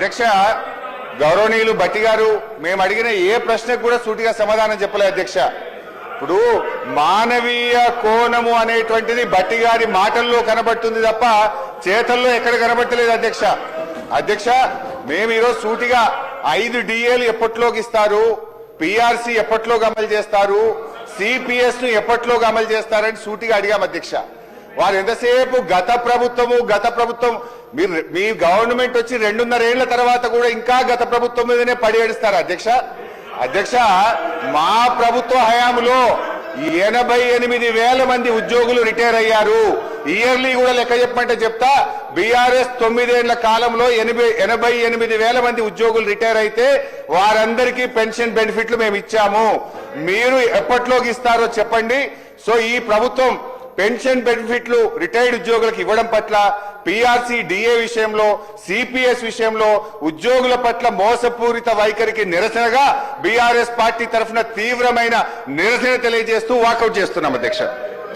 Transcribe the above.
అధ్యక్ష గౌరవనీయులు భట్టి గారు మేము అడిగిన ఏ ప్రశ్నకు కూడా సూటిగా సమాధానం చెప్పలేదు అధ్యక్ష. ఇప్పుడు మానవీయ కోణము అనేటువంటిది భట్టి గారి మాటల్లో కనబడుతుంది తప్ప చేతల్లో ఎక్కడ కనబడలేదు అధ్యక్ష. అధ్యక్ష మేము ఈరోజు సూటిగా 5 డిఏలు ఎప్పట్లోకి ఇస్తారు, పిఆర్సీ ఎప్పట్లోకి అమలు చేస్తారు, సిపిఎస్ ను ఎప్పట్లోకి అమలు చేస్తారని సూటిగా అడిగాం అధ్యక్ష. వారు ఎంతసేపు గత ప్రభుత్వం మీ గవర్నమెంట్ వచ్చి 2.5 ఏళ్ల తర్వాత కూడా ఇంకా గత ప్రభుత్వం మీదనే పడి ఏడుస్తారు అధ్యక్ష. అధ్యక్ష మా ప్రభుత్వ హయాంలో 88,000 మంది ఉద్యోగులు రిటైర్ అయ్యారు. ఇయర్లీ కూడా లెక్క చెప్పమంటే చెప్తా. బీఆర్ఎస్ 9 ఏళ్ల కాలంలో 88,000 మంది ఉద్యోగులు రిటైర్ అయితే వారందరికీ పెన్షన్ బెనిఫిట్లు మేము ఇచ్చాము. మీరు ఎప్పట్లోకి ఇస్తారో చెప్పండి. సో ఈ ప్రభుత్వం పెన్షన్ బెనిఫిట్లు రిటైర్డ్ ఉద్యోగులకు ఇవ్వడం పట్ల, పిఆర్సీ డిఏ విషయంలో, సిపిఎస్ విషయంలో ఉద్యోగుల పట్ల మోసపూరిత వైఖరికి నిరసనగా బీఆర్ఎస్ పార్టీ తరఫున తీవ్రమైన నిరసన తెలియజేస్తూ వాకౌట్ చేస్తున్నాం అధ్యక్ష.